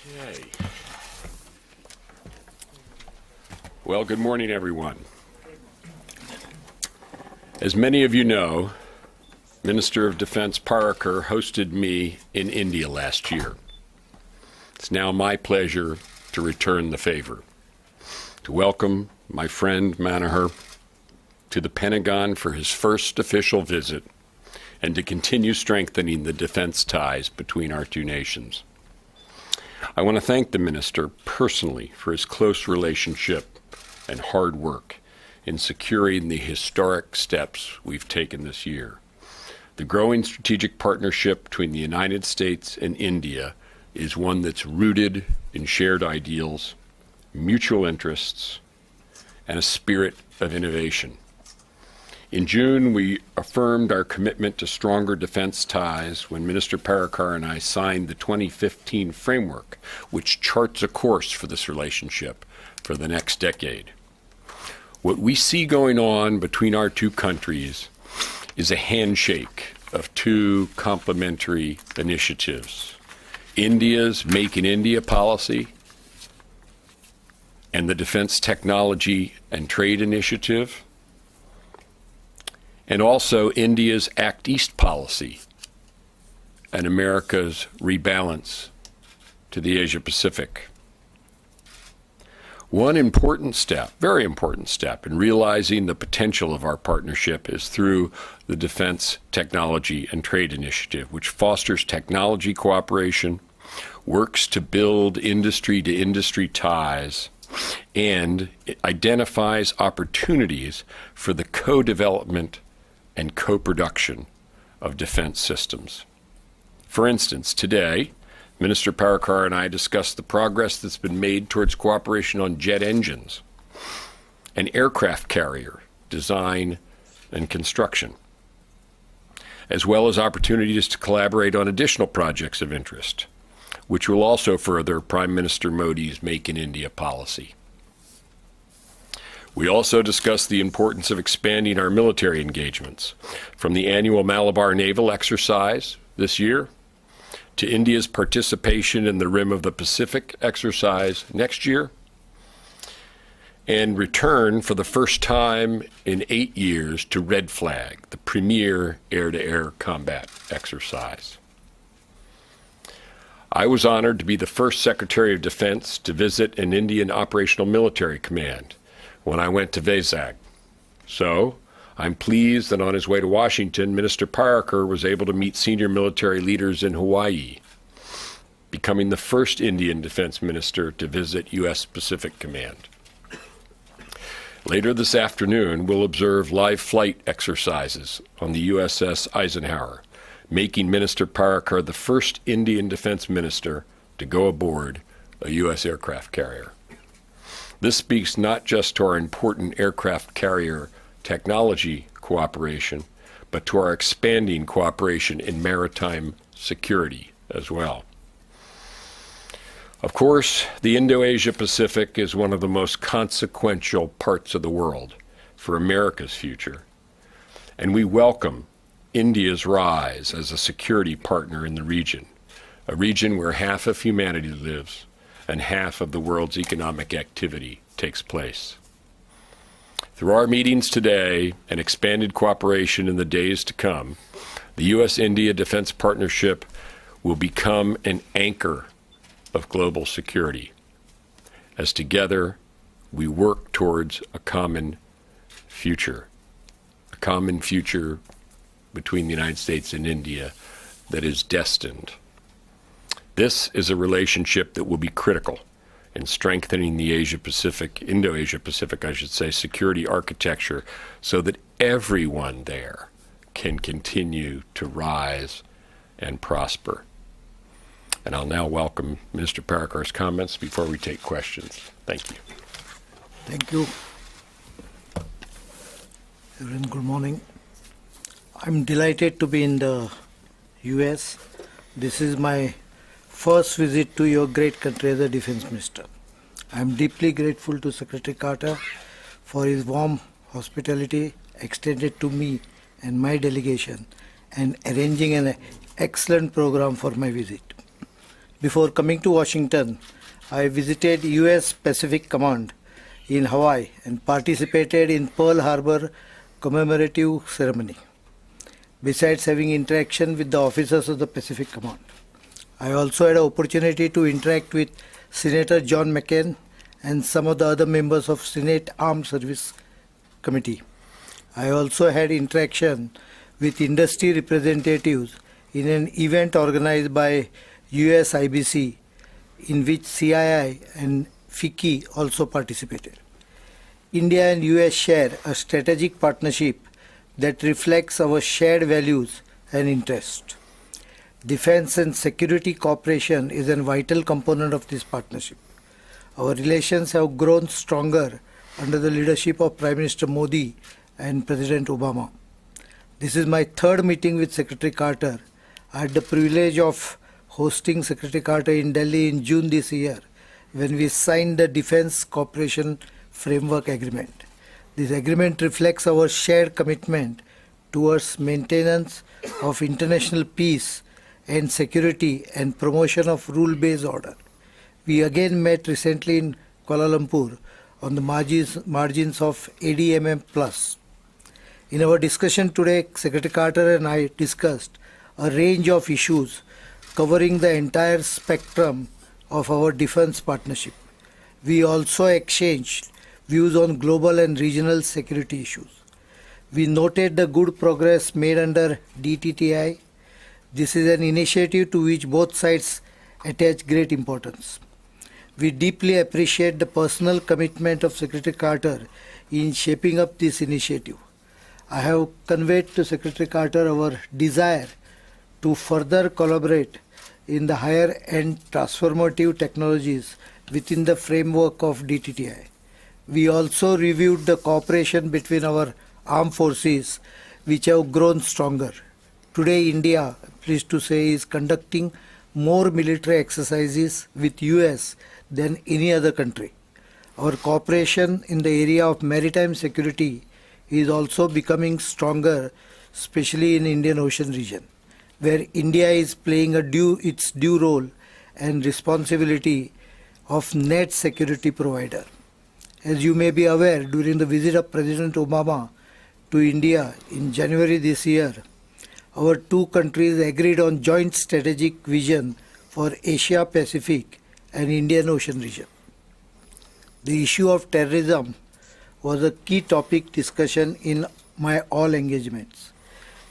Okay. Well, good morning, everyone. As many of you know, Minister of Defense Parakar hosted me in India last year. It's now my pleasure to return the favor, to welcome my friend Manohar to the Pentagon for his first official visit, and to continue strengthening the defense ties between our two nations. I want to thank the Minister personally for his close relationship and hard work in securing the historic steps we've taken this year. The growing strategic partnership between the United States and India is one that's rooted in shared ideals, mutual interests, and a spirit of innovation. In June, we affirmed our commitment to stronger defense ties when Minister Parakar and I signed the 2015 framework, which charts a course for this relationship for the next decade. What we see going on between our two countries is a handshake of two complementary initiatives: India's Make in India policy and the Defense Technology and Trade Initiative, and also India's Act East policy and America's rebalance to the Asia-Pacific. One important step, very important step, in realizing the potential of our partnership is through the Defense Technology and Trade Initiative, which fosters technology cooperation, works to build industry-to-industry ties, and it identifies opportunities for the co-development and co-production of defense systems. For instance, today, Minister Parakar and I discussed the progress that's been made towards cooperation on jet engines and aircraft carrier design and construction, as well as opportunities to collaborate on additional projects of interest, which will also further Prime Minister Modi's Make in India policy. We also discussed the importance of expanding our military engagements, from the annual Malabar Naval Exercise this year to India's participation in the Rim of the Pacific exercise next year, and return for the first time in 8 years to Red Flag, the premier air-to-air combat exercise. I was honored to be the first Secretary of Defense to visit an Indian operational military command when I went to Vizag. So, I'm pleased that on his way to Washington, Minister Parakar was able to meet senior military leaders in Hawaii, becoming the first Indian defense minister to visit U.S. Pacific Command. Later this afternoon, we'll observe live flight exercises on the USS Eisenhower, making Minister Parakar the first Indian defense minister to go aboard a U.S. aircraft carrier. This speaks not just to our important aircraft carrier technology cooperation, but to our expanding cooperation in maritime security as well. Of course, the Indo-Asia Pacific is one of the most consequential parts of the world for America's future, and we welcome India's rise as a security partner in the region, a region where half of humanity lives and half of the world's economic activity takes place. Through our meetings today and expanded cooperation in the days to come, the U.S.-India Defense Partnership will become an anchor of global security, as together we work towards a common future between the United States and India that is destined. This is a relationship that will be critical in strengthening the Indo-Asia Pacific, security architecture so that everyone there can continue to rise and prosper. And I'll now welcome Minister Parakar's comments before we take questions. Thank you. Thank you. Everyone, good morning. I'm delighted to be in the US. This is my first visit to your great country as a defense minister. I'm deeply grateful to Secretary Carter for his warm hospitality extended to me and my delegation and arranging an excellent program for my visit. Before coming to Washington, I visited U.S. Pacific Command in Hawaii and participated in Pearl Harbor commemorative ceremony. Besides having interaction with the officers of the Pacific Command, I also had an opportunity to interact with Senator John McCain and some of the other members of Senate Armed Service Committee. I also had interaction with industry representatives in an event organized by USIBC, in which CII and FICCI also participated. India and US share a strategic partnership that reflects our shared values and interests. Defense and security cooperation is a vital component of this partnership. Our relations have grown stronger under the leadership of Prime Minister Modi and President Obama. This is my third meeting with Secretary Carter. I had the privilege of hosting Secretary Carter in Delhi in June this year when we signed the Defense Cooperation Framework Agreement. This agreement reflects our shared commitment towards maintenance of international peace and security and promotion of rule-based order. We again met recently in Kuala Lumpur on the margins of ADMM+. In our discussion today, Secretary Carter and I discussed a range of issues covering the entire spectrum of our defense partnership. We also exchanged views on global and regional security issues. We noted the good progress made under DTTI. This is an initiative to which both sides attach great importance. We deeply appreciate the personal commitment of Secretary Carter in shaping up this initiative. I have conveyed to Secretary Carter our desire to further collaborate in the higher-end transformative technologies within the framework of DTTI. We also reviewed the cooperation between our armed forces, which have grown stronger. Today, India, pleased to say, is conducting more military exercises with US than any other country. Our cooperation in the area of maritime security is also becoming stronger, especially in Indian Ocean region, where India is playing its due role and responsibility of net security provider. As you may be aware, during the visit of President Obama to India in January this year, our two countries agreed on joint strategic vision for Asia Pacific and Indian Ocean region. The issue of terrorism was a key topic discussion in my all engagements.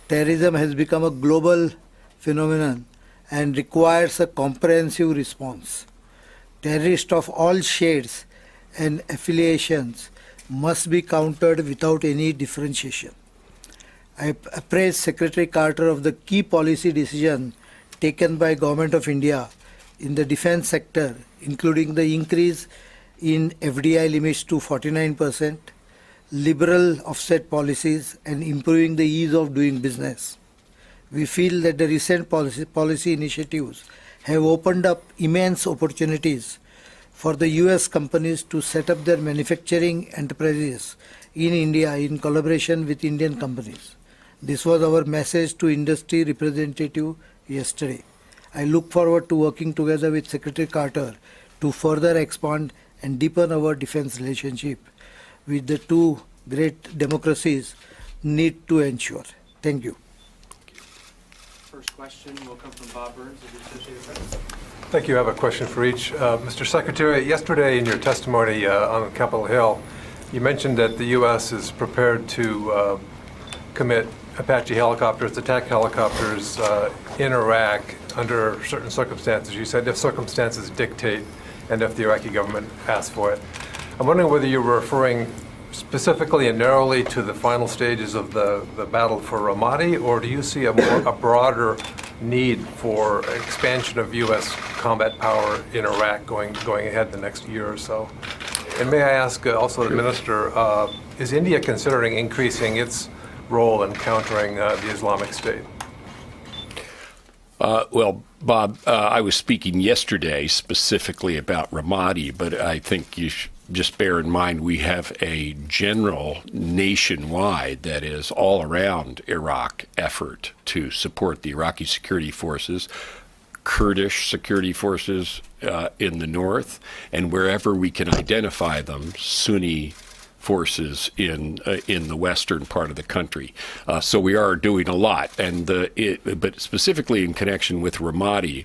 Terrorism has become a global phenomenon and requires a comprehensive response. Terrorists of all shades and affiliations must be countered without any differentiation. I appraise Secretary Carter of the key policy decision taken by Government of India in the defense sector, including the increase in FDI limits to 49%, liberal offset policies, and improving the ease of doing business. We feel that the recent policy initiatives have opened up immense opportunities for the US companies to set up their manufacturing enterprises in India in collaboration with Indian companies. This was our message to industry representative yesterday. I look forward to working together with Secretary Carter to further expand and deepen our defense relationship with the two great democracies need to ensure. Thank you. First question will come from Bob Burns of the Associated Press. Thank you. I have a question for each. Mr. Secretary, yesterday in your testimony on Capitol Hill, you mentioned that the U.S. is prepared to commit Apache helicopters, attack helicopters in Iraq under certain circumstances. You said if circumstances dictate and if the Iraqi government asks for it. I'm wondering whether you're referring specifically and narrowly to the final stages of the battle for Ramadi, or do you see a broader need for expansion of U.S. combat power in Iraq going ahead the next year or so? And may I ask also the Minister, is India considering increasing its role in countering the Islamic State? Well, Bob, I was speaking yesterday specifically about Ramadi, but I think you should just bear in mind we have a general nationwide, that is all around Iraq, effort to support the Iraqi security forces. Kurdish security forces in the north, and wherever we can identify them, Sunni forces in the western part of the country. So we are doing a lot, but specifically in connection with Ramadi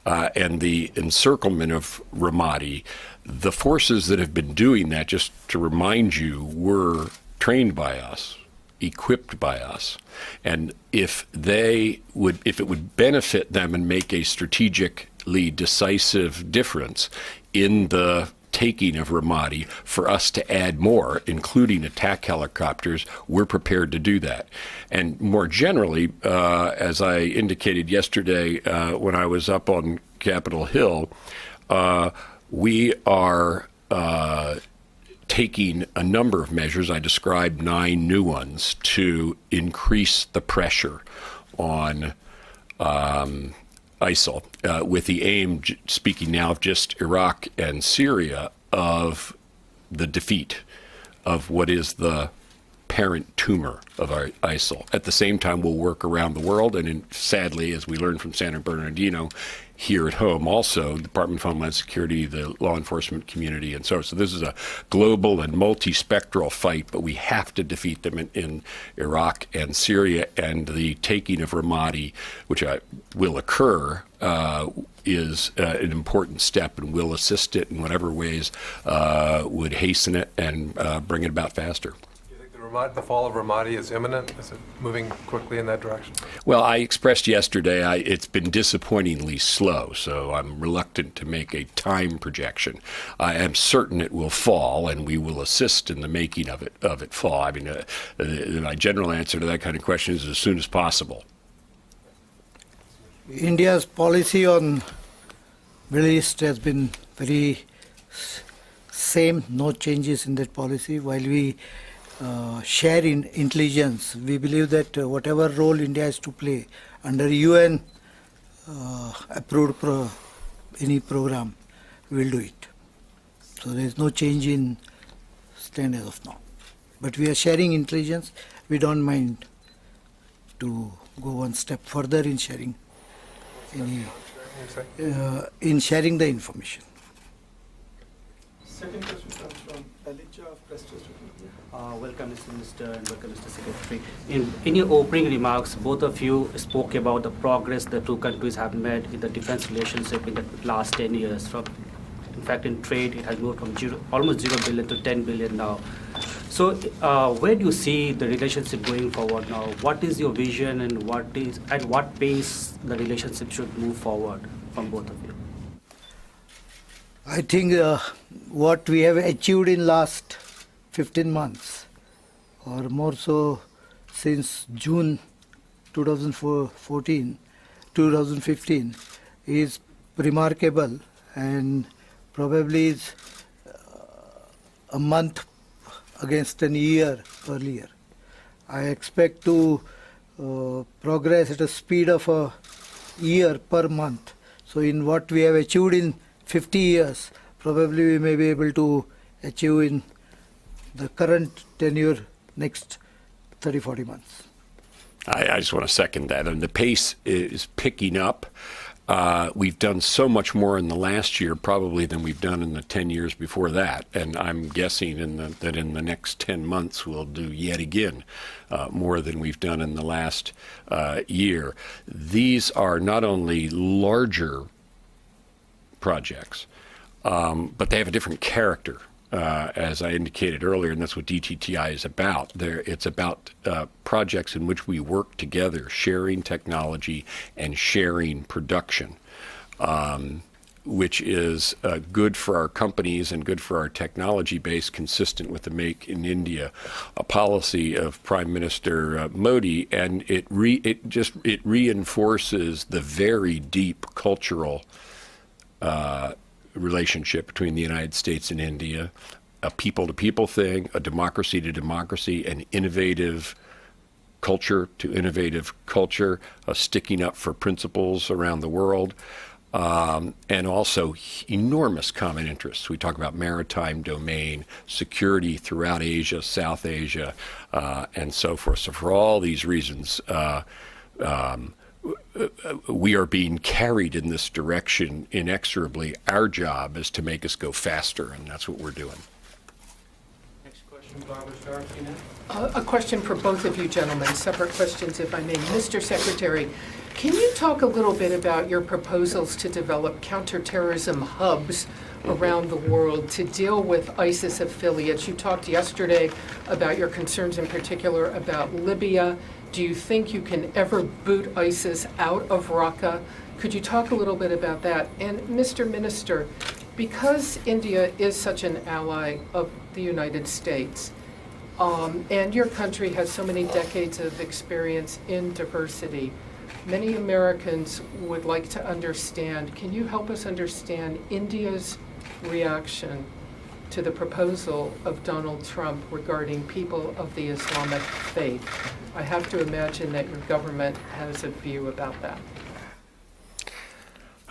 and the encirclement of Ramadi, the forces that have been doing that, just to remind you, were trained by us, equipped by us, and if it would benefit them and make a strategically decisive difference in the taking of Ramadi for us to add more, including attack helicopters, we're prepared to do that. And more generally, as I indicated yesterday when I was up on Capitol Hill, we are taking a number of measures. I described 9 new ones to increase the pressure on ISIL, with the aim, speaking now of just Iraq and Syria, of the defeat of what is the parent tumor of our ISIL. At the same time, we'll work around the world, and sadly, as we learned from San Bernardino, here at home also, the Department of Homeland Security, the law enforcement community, and so on. So this is a global and multispectral fight, but we have to defeat them in Iraq and Syria, and the taking of Ramadi, which will occur, is an important step, and will assist it in whatever ways would hasten it and bring it about faster. The fall of Ramadi is imminent? Is it moving quickly in that direction? Well, I expressed yesterday it's been disappointingly slow, so I'm reluctant to make a time projection. I am certain it will fall, and we will assist in the making of it fall. I mean, my general answer to that kind of question is as soon as possible. India's policy on Middle East has been very same, no changes in that policy. While we share in intelligence, we believe that whatever role India has to play under UN approved any program, we will do it. So there is no change in stand as of now. But we are sharing intelligence. We don't mind to go one step further in sharing sharing the information. Second question comes from Elijah of Prestige. Welcome, Mr. Minister, and welcome, Mr. Secretary. In your opening remarks, both of you spoke about the progress the two countries have made in the defense relationship in the last 10 years. In fact, in trade, it has moved from almost 0 billion to 10 billion now. So where do you see the relationship going forward now? What is your vision, and at what pace the relationship should move forward from both of you? I think what we have achieved in last 15 months, or more so since June 2015, is remarkable, and probably is a month against a year earlier. I expect to progress at a speed of a year per month. So in what we have achieved in 50 years, probably we may be able to achieve in the current tenure next 30-40 months. I just want to second that. And the pace is picking up. We've done so much more in the last year probably than we've done in the 10 years before that. And I'm guessing that in the next 10 months we'll do yet again more than we've done in the last year. These are not only larger projects, but they have a different character. As I indicated earlier, and that's what DTTI is about. It's about projects in which we work together, sharing technology and sharing production, which is good for our companies and good for our technology base, consistent with the Make in India policy of Prime Minister Modi, and it reinforces the very deep cultural relationship between the United States and India, a people-to-people thing, a democracy-to-democracy, an innovative culture to innovative culture, sticking up for principles around the world, and also enormous common interests. We talk about maritime domain, security throughout Asia, South Asia, and so forth. So for all these reasons, we are being carried in this direction inexorably. Our job is to make us go faster, and that's what we're doing. Next question, Barbara Starr. A question for both of you gentlemen, separate questions if I may. Mr. Secretary, can you talk a little bit about your proposals to develop counterterrorism hubs around the world to deal with ISIS affiliates? You talked yesterday about your concerns in particular about Libya. Do you think you can ever boot ISIS out of Raqqa? Could you talk a little bit about that? And Mr. Minister, because India is such an ally of the United States, and your country has so many decades of experience in diversity, many Americans would like to understand, can you help us understand India's reaction to the proposal of Donald Trump regarding people of the Islamic faith? I have to imagine that your government has a view about that.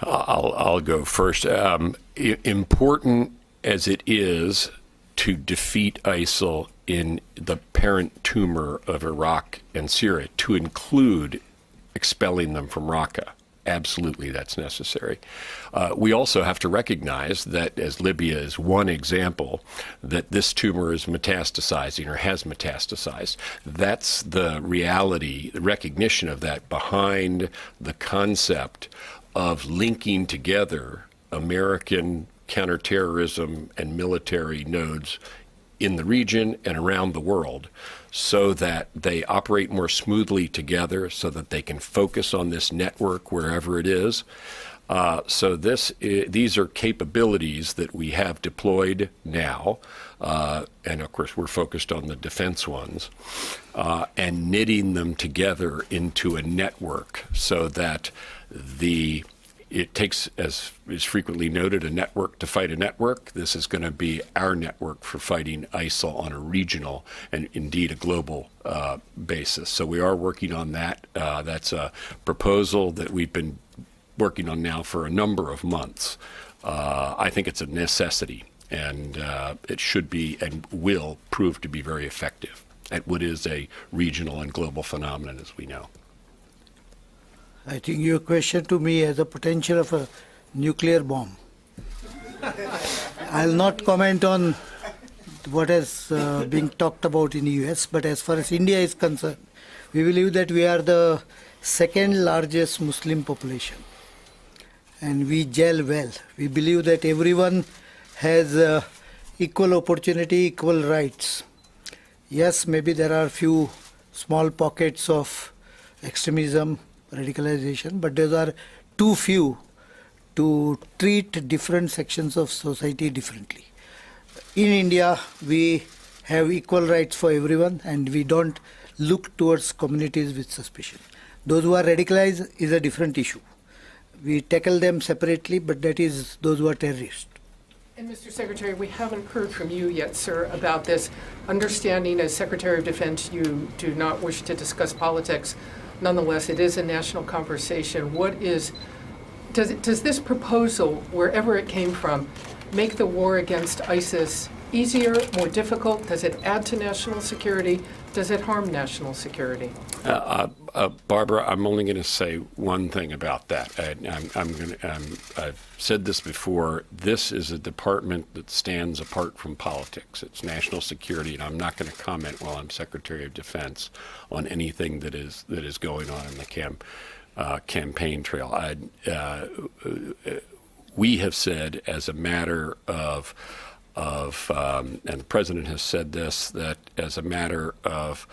I'll go first. Important as it is to defeat ISIL in the parent tumor of Iraq and Syria, to include expelling them from Raqqa. Absolutely, that's necessary. We also have to recognize that, as Libya is one example, that this tumor is metastasizing or has metastasized. That's the reality, the recognition of that behind the concept of linking together American counterterrorism and military nodes in the region and around the world, so that they operate more smoothly together, so that they can focus on this network wherever it is. These are capabilities that we have deployed now, and of course we're focused on the defense ones, and knitting them together into a network so that it takes, as is frequently noted, a network to fight a network. This is going to be our network for fighting ISIL on a regional and indeed a global basis. So we are working on that. That's a proposal that we've been working on now for a number of months. I think it's a necessity, and it should be and will prove to be very effective at what is a regional and global phenomenon, as we know. I think your question to me has the potential of a nuclear bomb. I'll not comment on what is being talked about in the US, but as far as India is concerned, we believe that we are the second largest Muslim population, and we gel well. We believe that everyone has equal opportunity, equal rights. Yes, maybe there are few small pockets of extremism, radicalization, but those are too few to treat different sections of society differently. In India, we have equal rights for everyone, and we don't look towards communities with suspicion. Those who are radicalized is a different issue. We tackle them separately, but that is those who are terrorists. And Mr. Secretary, we haven't heard from you yet, sir, about this. Understanding as Secretary of Defense, you do not wish to discuss politics. Nonetheless, it is a national conversation. Does this proposal, wherever it came from, make the war against ISIS easier, more difficult? Does it add to national security? Does it harm national security? Barbara, I'm only going to say one thing about that. I've said this before. This is a department that stands apart from politics. It's national security, and I'm not going to comment while I'm Secretary of Defense on anything that is going on in the campaign trail. We have said, as a matter of and the President has said this, that as a matter of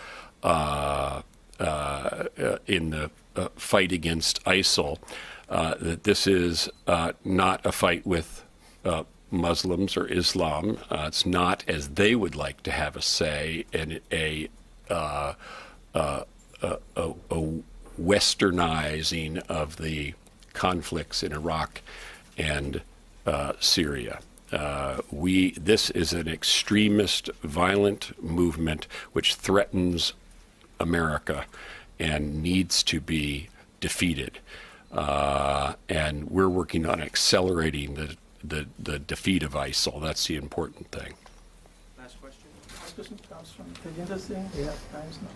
in the fight against ISIL, that this is not a fight with Muslims or Islam. It's not, as they would like to have us say, a westernizing of the conflicts in Iraq and Syria. This is an extremist, violent movement which threatens America and needs to be defeated. And we're working on accelerating the defeat of ISIL. That's the important thing. Last question. Last question comes from Tejinder Singh. Yeah, time's not.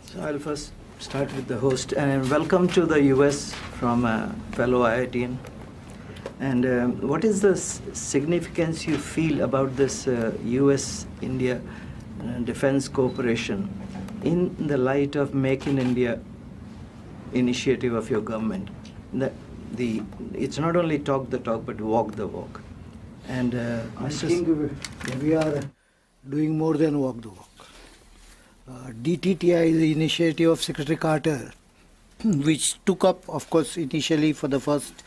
So I'll first start with the host. And welcome to the US from a fellow IITian. And what is the significance you feel about this US-India defense cooperation in the light of Make in India initiative of your government? It's not only talk the talk, but walk the walk. And I think we are doing more than walk the walk. DTTI is the initiative of Secretary Carter, which took up, of course, initially for the first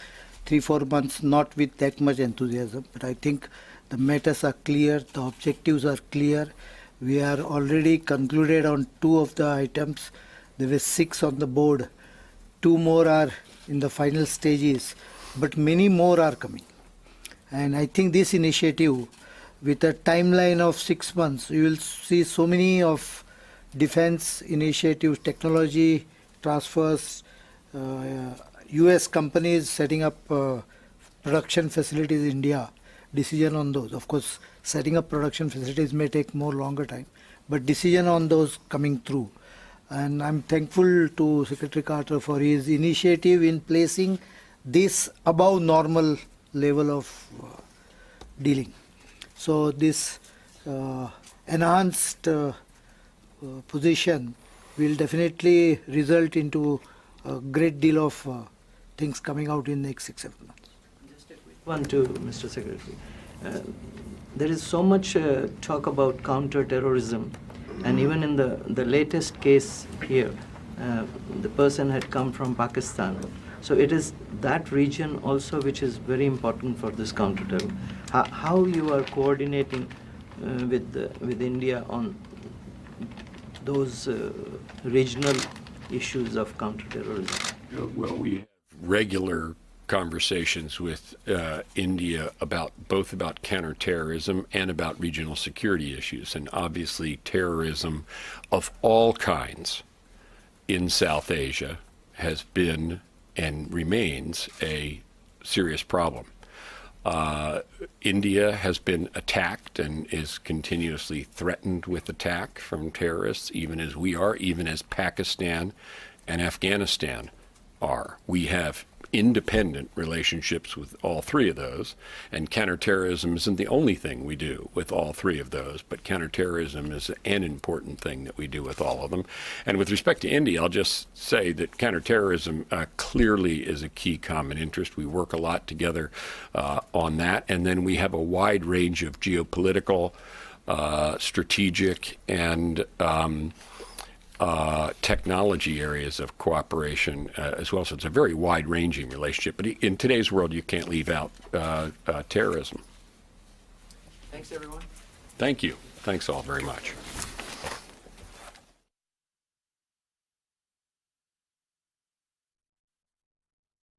3-4 months, not with that much enthusiasm. But I think the matters are clear, the objectives are clear. We are already concluded on 2 of the items. There were 6 on the board. 2 more are in the final stages, but many more are coming. And I think this initiative, with a timeline of 6 months, you will see so many of defense initiatives, technology transfers, US companies setting up production facilities in India, decision on those. Of course, setting up production facilities may take more longer time, but decision on those coming through. And I'm thankful to Secretary Carter for his initiative in placing this above normal level of dealing. So this enhanced position will definitely result into a great deal of things coming out in the next 6-7 months. Just a quick one to Mr. Secretary. There is so much talk about counter-terrorism, and even in the latest case here, the person had come from Pakistan. So it is that region also which is very important for this counter-terrorism. How you are coordinating with India on those regional issues of counter-terrorism? Well, we have regular conversations with India about counterterrorism and about regional security issues, and obviously terrorism of all kinds in South Asia has been and remains a serious problem. India has been attacked and is continuously threatened with attack from terrorists, even as we are, even as Pakistan and Afghanistan are. We have independent relationships with all 3 of those, and counterterrorism isn't the only thing we do with all 3 of those, but counterterrorism is an important thing that we do with all of them. And with respect to India, I'll just say that counterterrorism clearly is a key common interest. We work a lot together on that, and then we have a wide range of geopolitical, strategic, and technology areas of cooperation as well. So it's a very wide-ranging relationship. But in today's world, you can't leave out terrorism. Thanks, everyone. Thank you. Thanks all very much.